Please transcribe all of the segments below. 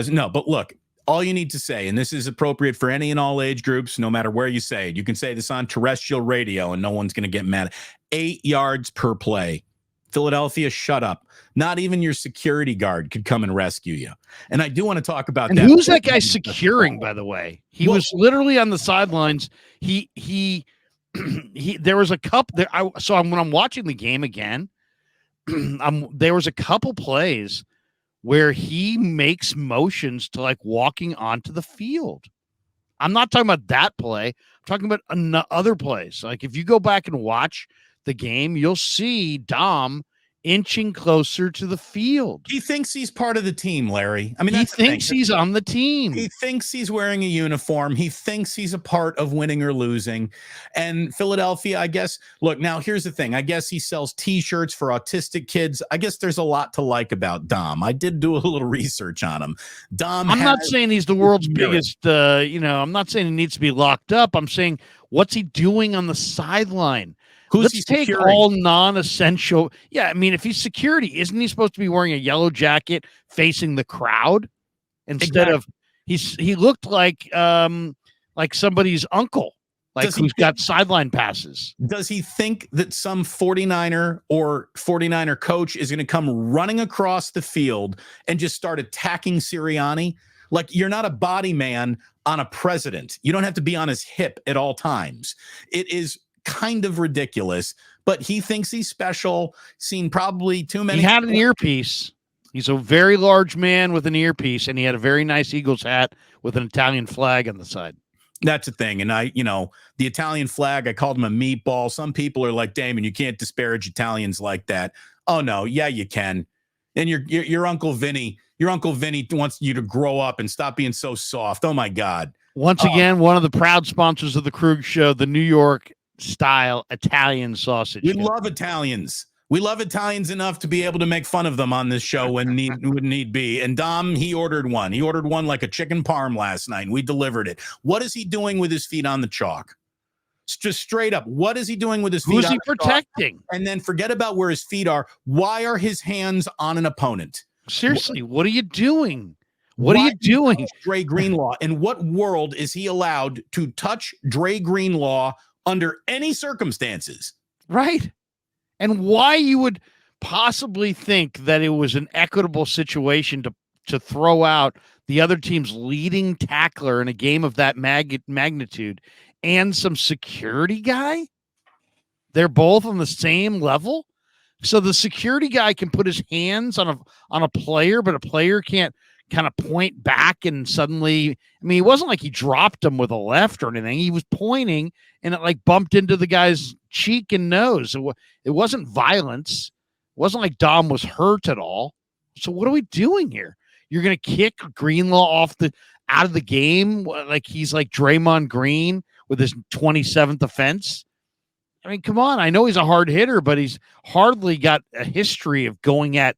But look, all you need to say, and this is appropriate for any and all age groups, no matter where you say it. You can say this on terrestrial radio and no one's going to get mad. 8 yards per play. Philadelphia, shut up. Not even your security guard could come and rescue you. And I do want to talk about and that. Who's that guy securing, by the way? He was literally on the sidelines. There was a couple there. When I'm watching the game again, there was a couple plays where he makes motions to like walking onto the field. I'm not talking about that play. I'm talking about other plays. Like if you go back and watch the game, you'll see Dom inching closer to the field. He thinks he's part of the team, Larry. I mean, he thinks he's on the team. He thinks he's wearing a uniform. He thinks he's a part of winning or losing. And Philadelphia, I guess, look, now here's the thing. I guess he sells T-shirts for autistic kids. I guess there's a lot to like about Dom. I did do a little research on him. I'm not saying he's the world's biggest, I'm not saying he needs to be locked up. I'm saying, what's he doing on the sideline? Let's take all non-essential. Yeah, I mean, if he's security, isn't he supposed to be wearing a yellow jacket facing the crowd instead of he looked like somebody's uncle, who's got sideline passes. Does he think that some 49er or 49er coach is going to come running across the field and just start attacking Sirianni? Like, you're not a body man on a president. You don't have to be on his hip at all times. It is kind of ridiculous, but he thinks he's special. Seen probably too many. He had an earpiece. He's a very large man with an earpiece, and he had a very nice Eagles hat with an Italian flag on the side. That's a thing. And the Italian flag, I called him a meatball. Some people are like, Damon, you can't disparage Italians like that. Oh no. Yeah, you can. And your Uncle Vinny wants you to grow up and stop being so soft. Oh my God. Once again, one of the proud sponsors of the Krug Show, the New York style Italian sausage. We love Italians. We love Italians enough to be able to make fun of them on this show when need be. And Dom, he ordered one. He ordered one like a chicken parm last night, and we delivered it. What is he doing with his feet on the chalk? Just straight up, what is he doing with his feet? Who's he protecting? And then forget about where his feet are. Why are his hands on an opponent? Seriously, what are you doing? What are you doing? Dre Greenlaw. In what world is he allowed to touch Dre Greenlaw under any circumstances? Right. And why you would possibly think that it was an equitable situation to throw out the other team's leading tackler in a game of that magnitude and some security guy? They're both on the same level. So the security guy can put his hands on a player, but a player can't kind of point back and suddenly, I mean, it wasn't like he dropped him with a left or anything. He was pointing and it like bumped into the guy's cheek and nose. It wasn't violence. It wasn't like Dom was hurt at all. So what are we doing here? You're going to kick Greenlaw out of the game like he's like Draymond Green with his 27th offense. I mean, come on. I know he's a hard hitter, but he's hardly got a history of going at,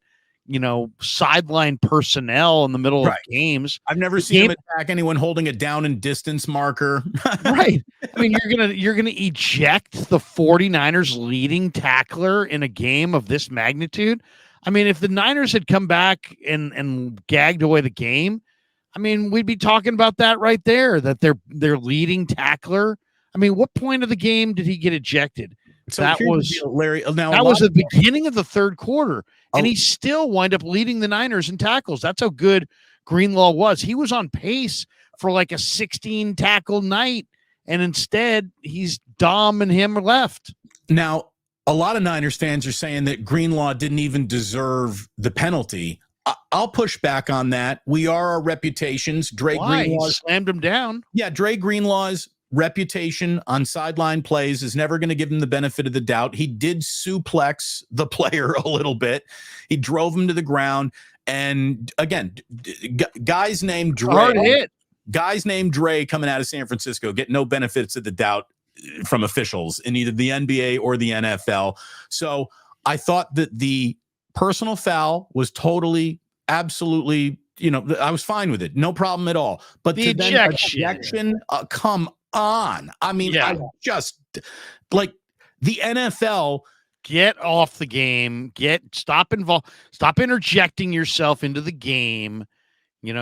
sideline personnel in the middle of games. I've never seen him attack anyone holding a down and distance marker. Right. I mean, you're gonna eject the 49ers leading tackler in a game of this magnitude. I mean, if the Niners had come back and gagged away the game, I mean, we'd be talking about that right there, that their leading tackler. I mean, what point of the game did he get ejected? So that was Larry. Now that was the beginning of the third quarter, and he still wound up leading the Niners in tackles. That's how good Greenlaw was. He was on pace for like a 16 tackle night, and instead he's Dom and him are left. Now, a lot of Niners fans are saying that Greenlaw didn't even deserve the penalty. I'll push back on that. We are our reputations. Greenlaw slammed him down. Yeah, Dre Greenlaw's reputation on sideline plays is never going to give him the benefit of the doubt. He did suplex the player a little bit. He drove him to the ground. And again, guys named Dre. Hard hit. Guys named Dre coming out of San Francisco get no benefits of the doubt from officials in either the NBA or the NFL. So I thought that the personal foul was totally, absolutely, I was fine with it. No problem at all. But the ejection, come on. I mean, I just like the NFL. Get off the game. Stop interjecting yourself into the game.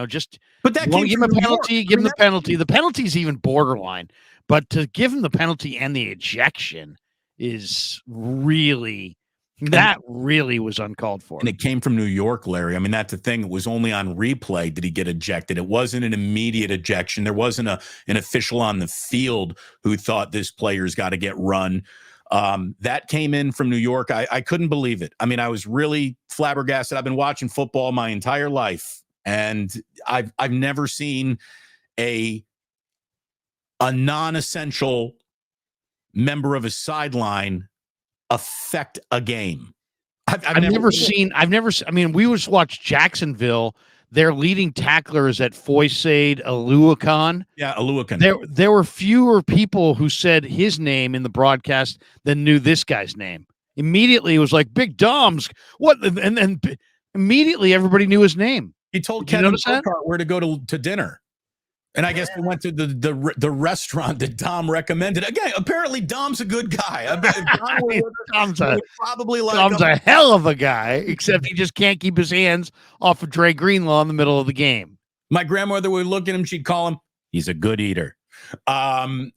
Just but that you want came to give from him a New penalty, York. give him the penalty. The penalty's even borderline, but to give him the penalty and the ejection is really was uncalled for. And it came from New York, Larry. I mean, that's the thing. It was only on replay did he get ejected. It wasn't an immediate ejection. There wasn't an official on the field who thought this player's got to get run. That came in from New York. I couldn't believe it. I mean, I was really flabbergasted. I've been watching football my entire life, and I've never seen a non-essential member of a sideline affect a game. I've never seen. I mean, we just watched Jacksonville. Their leading tackler is at Foysaid Aluakan. Yeah, Aluakan. There were fewer people who said his name in the broadcast than knew this guy's name. Immediately, it was like Big Dom's. What? And then immediately, everybody knew his name. He told Kevin Burkhardt where to go to dinner. And I guess they went to the restaurant that Dom recommended. Again, apparently Dom's a good guy. Dom's a hell of a guy, except he just can't keep his hands off of Dre Greenlaw in the middle of the game. My grandmother would look at him. She'd call him, he's a good eater. And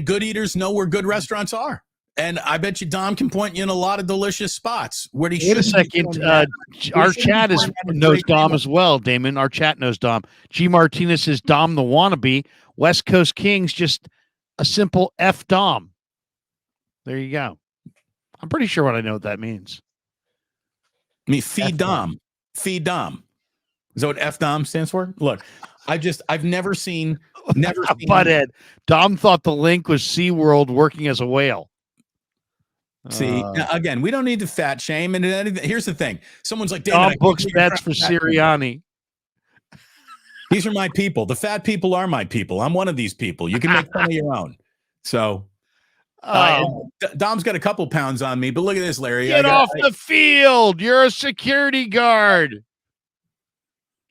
good eaters know where good restaurants are. And I bet you Dom can point you in a lot of delicious spots where he should. Wait a second. Our chat knows Dom as well, Damon. Our chat knows Dom. G. Martinez says Dom the wannabe. West Coast Kings, just a simple F Dom. There you go. I'm pretty sure what I know what that means. I mean, feed Dom. Feed Dom. Is that what F Dom stands for? Look, I've never seen. Butthead. Dom thought the link was SeaWorld working as a whale. See, again, we don't need to fat shame. And here's the thing. Someone's like, Dom books bets for Sirianni. These are my people. The fat people are my people. I'm one of these people. You can make fun of your own. So Dom's got a couple pounds on me, but look at this, Larry. Get off the field. You're a security guard.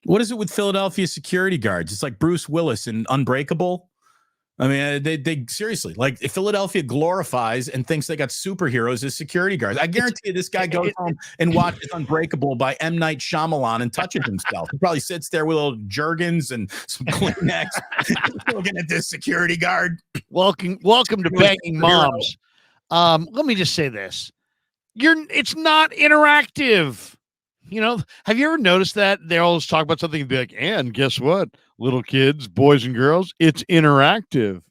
What is it with Philadelphia security guards? It's like Bruce Willis in Unbreakable. I mean, they seriously, like, if Philadelphia glorifies and thinks they got superheroes as security guards. I guarantee you this guy goes home and watches Unbreakable by M. Night Shyamalan and touches himself. He probably sits there with little Jergens and some Kleenex looking at this security guard. Welcome to Banging Moms. Let me just say this. It's not interactive. Have you ever noticed that they always talk about something and be like, and guess what? Little kids, boys and girls, it's interactive.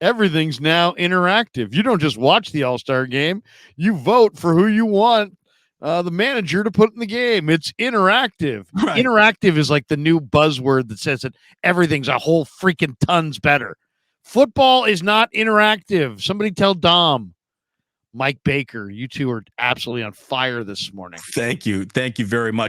Everything's now interactive. You don't just watch the All-Star game. You vote for who you want the manager to put in the game. It's interactive. Right. Interactive is like the new buzzword that says that everything's a whole freaking tons better. Football is not interactive. Somebody tell Dom. Mike Baker, you two are absolutely on fire this morning. Thank you. Thank you very much.